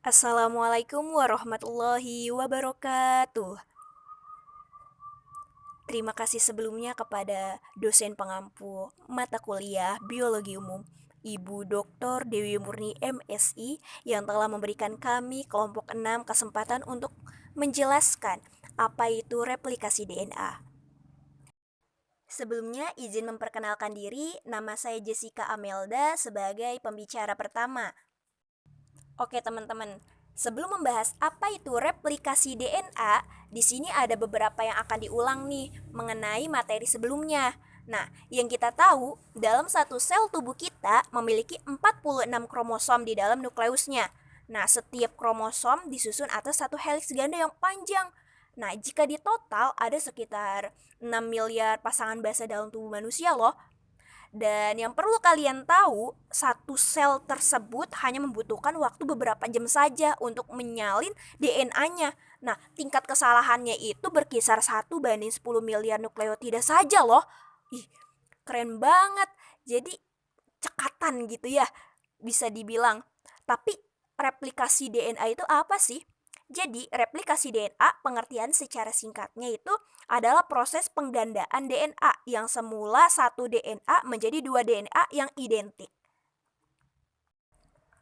Assalamualaikum warahmatullahi wabarakatuh. Terima kasih sebelumnya kepada dosen pengampu mata kuliah Biologi Umum, Ibu Dr. Dewi Murni MSI yang telah memberikan kami kelompok 6 kesempatan untuk menjelaskan apa itu replikasi DNA. Sebelumnya izin memperkenalkan diri, nama saya Jessica Amelda sebagai pembicara pertama. Oke teman-teman, sebelum membahas apa itu replikasi DNA, di sini ada beberapa yang akan diulang nih mengenai materi sebelumnya. Nah, yang kita tahu, dalam satu sel tubuh kita memiliki 46 kromosom di dalam nukleusnya. Nah, setiap kromosom disusun atas satu heliks ganda yang panjang. Nah, jika di total ada sekitar 6 miliar pasangan basa dalam tubuh manusia loh. Dan yang perlu kalian tahu, satu sel tersebut hanya membutuhkan waktu beberapa jam saja untuk menyalin DNA-nya. Nah, tingkat kesalahannya itu berkisar 1:10 miliar nukleotida saja loh. Ih, keren banget. Jadi, cekatan gitu ya, bisa dibilang. Tapi, replikasi DNA itu apa sih? Jadi, replikasi DNA pengertian secara singkatnya itu adalah proses penggandaan DNA yang semula satu DNA menjadi dua DNA yang identik.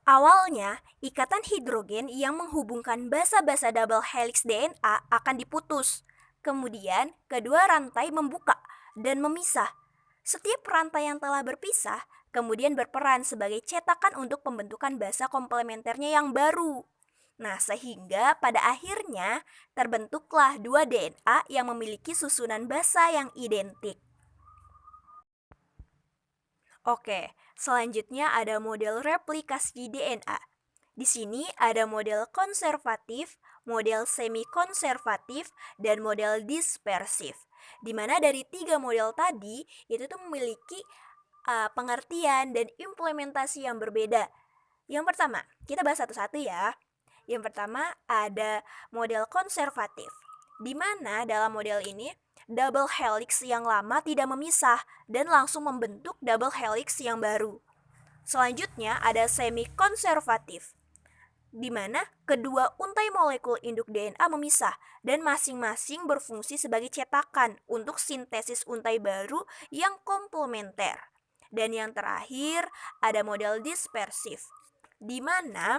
Awalnya, ikatan hidrogen yang menghubungkan basa-basa double helix DNA akan diputus. Kemudian, kedua rantai membuka dan memisah. Setiap rantai yang telah berpisah kemudian berperan sebagai cetakan untuk pembentukan basa komplementernya yang baru. Nah, sehingga pada akhirnya terbentuklah dua DNA yang memiliki susunan basa yang identik. Oke, selanjutnya ada model replikasi DNA. Di sini ada model konservatif, model semi-konservatif, dan model dispersif. Di mana dari tiga model tadi, itu tuh memiliki pengertian dan implementasi yang berbeda. Yang pertama, kita bahas satu-satu ya. Yang pertama ada model konservatif, di mana dalam model ini double helix yang lama tidak memisah dan langsung membentuk double helix yang baru. Selanjutnya ada semi-konservatif, di mana kedua untai molekul induk DNA memisah dan masing-masing berfungsi sebagai cetakan untuk sintesis untai baru yang komplementer. Dan yang terakhir ada model dispersif, di mana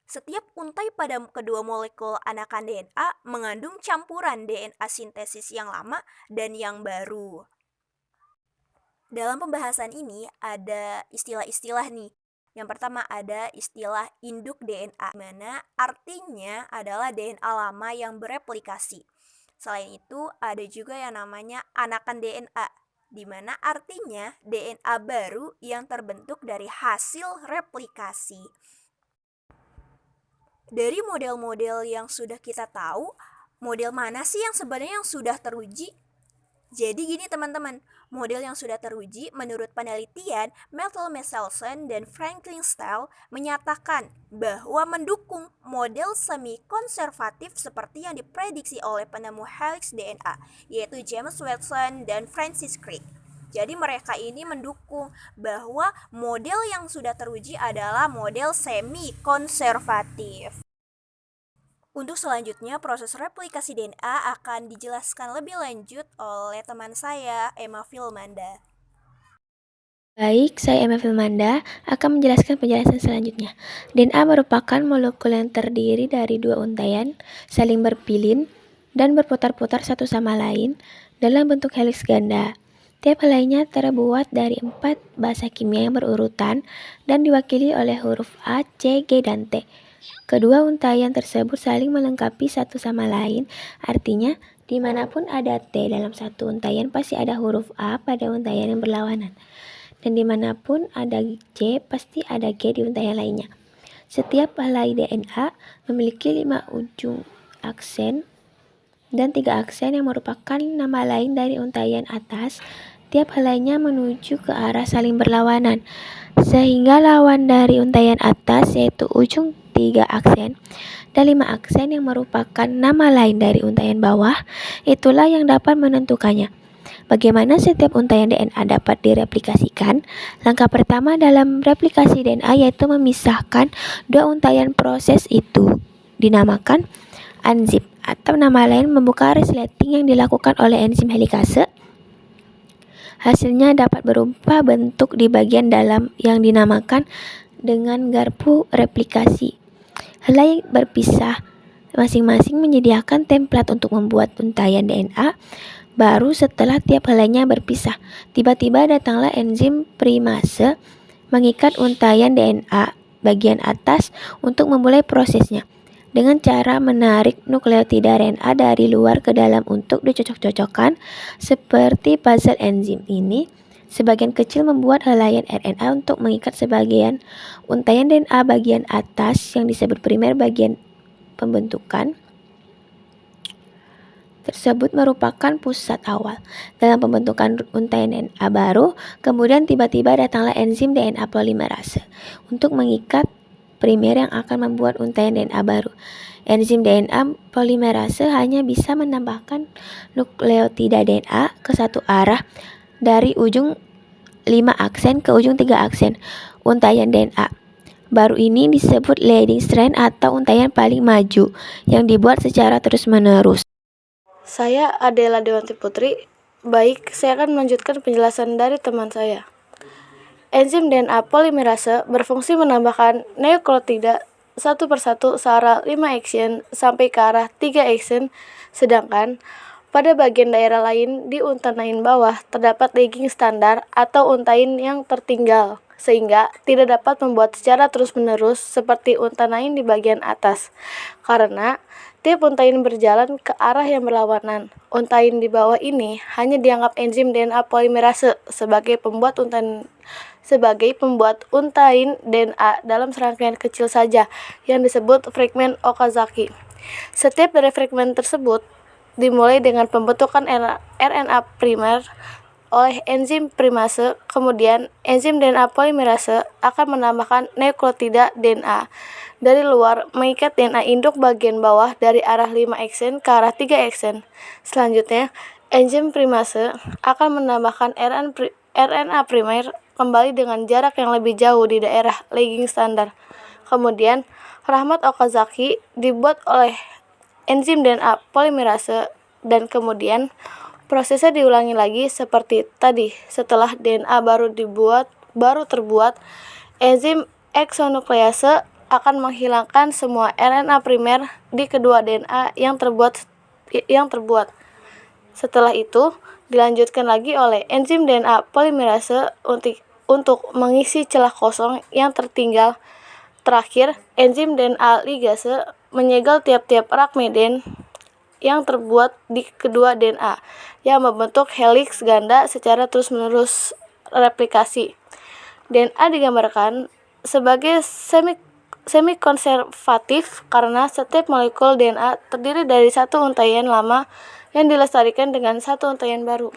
setiap untai pada kedua molekul anakan DNA mengandung campuran DNA sintesis yang lama dan yang baru. Dalam pembahasan ini ada istilah-istilah nih. Yang pertama ada istilah induk DNA, mana artinya adalah DNA lama yang bereplikasi. Selain itu ada juga yang namanya anakan DNA, di mana artinya DNA baru yang terbentuk dari hasil replikasi. Dari model-model yang sudah kita tahu, model mana sih yang sebenarnya yang sudah teruji? Jadi gini teman-teman, model yang sudah teruji menurut penelitian Methel Messelson dan Franklin Stahl menyatakan bahwa mendukung model semi-konservatif seperti yang diprediksi oleh penemu helix DNA, yaitu James Watson dan Francis Crick. Jadi mereka ini mendukung bahwa model yang sudah teruji adalah model semi-konservatif. Untuk selanjutnya, proses replikasi DNA akan dijelaskan lebih lanjut oleh teman saya, Emma Filmanda. Baik, saya Emma Filmanda akan menjelaskan penjelasan selanjutnya. DNA merupakan molekul yang terdiri dari dua untaian saling berpilin dan berputar-putar satu sama lain dalam bentuk heliks ganda. Tiap helainya terbuat dari 4 basa kimia yang berurutan dan diwakili oleh huruf A, C, G, dan T. Kedua untaian tersebut saling melengkapi satu sama lain, artinya dimanapun ada T dalam satu untaian pasti ada huruf A pada untaian yang berlawanan. Dan dimanapun ada C, pasti ada G di untaian lainnya. Setiap helai DNA memiliki 5 ujung aksen dan 3 aksen yang merupakan nama lain dari untaian atas. Tiap helainya menuju ke arah saling berlawanan, sehingga lawan dari untaian atas yaitu ujung 3 aksen dan 5 aksen yang merupakan nama lain dari untaian bawah, itulah yang dapat menentukannya. Bagaimana setiap untaian DNA dapat direplikasikan? Langkah pertama dalam replikasi DNA yaitu memisahkan dua untaian. Proses itu dinamakan unzip atau nama lain membuka resleting yang dilakukan oleh enzim helikase. Hasilnya dapat berupa bentuk di bagian dalam yang dinamakan dengan garpu replikasi. Helai berpisah masing-masing menyediakan template untuk membuat untaian DNA baru. Setelah tiap helainya berpisah, tiba-tiba datanglah enzim primase mengikat untaian DNA bagian atas untuk memulai prosesnya dengan cara menarik nukleotida RNA dari luar ke dalam untuk dicocok-cocokkan seperti puzzle. Enzim ini sebagian kecil membuat helaian RNA untuk mengikat sebagian untaian DNA bagian atas yang disebut primer. Bagian pembentukan tersebut merupakan pusat awal dalam pembentukan untaian DNA baru. Kemudian tiba-tiba datanglah enzim DNA polimerase untuk mengikat primer yang akan membuat untaian DNA baru. Enzim DNA polimerase hanya bisa menambahkan nukleotida DNA ke satu arah dari ujung 5 aksen ke ujung 3 aksen untaian DNA baru. Ini disebut leading strand atau untaian paling maju yang dibuat secara terus-menerus. Saya Adela Dewanti Putri. Baik, saya akan melanjutkan penjelasan dari teman saya. Enzim DNA polimerase berfungsi menambahkan nukleotida satu persatu searah 5 aksen sampai ke arah 3 aksen, sedangkan pada bagian daerah lain di untaian bawah terdapat lagging standar atau untaian yang tertinggal, sehingga tidak dapat membuat secara terus-menerus seperti untaian di bagian atas, karena tiap untaian berjalan ke arah yang berlawanan. Untaian di bawah ini hanya dianggap enzim DNA polimerase sebagai pembuat untaian DNA dalam serangkaian kecil saja yang disebut fragmen Okazaki. Setiap dari fragmen tersebut dimulai dengan pembentukan RNA primer oleh enzim primase. Kemudian enzim DNA polimerase akan menambahkan nukleotida DNA dari luar mengikat DNA induk bagian bawah dari arah 5 aksen ke arah 3 aksen. Selanjutnya, enzim primase akan menambahkan RNA primer kembali dengan jarak yang lebih jauh di daerah lagging standar. Kemudian, rahmat Okazaki dibuat oleh enzim DNA polimerase dan kemudian prosesnya diulangi lagi seperti tadi. Setelah DNA baru terbuat, enzim exonuklease akan menghilangkan semua RNA primer di kedua DNA yang terbuat. Setelah itu, dilanjutkan lagi oleh enzim DNA polimerase untuk mengisi celah kosong yang tertinggal. Terakhir, enzim DNA ligase menyegel tiap-tiap rak meden yang terbuat di kedua DNA yang membentuk heliks ganda secara terus-menerus replikasi. DNA digambarkan sebagai semi-konservatif karena setiap molekul DNA terdiri dari satu untaian lama yang dilestarikan dengan satu untaian baru.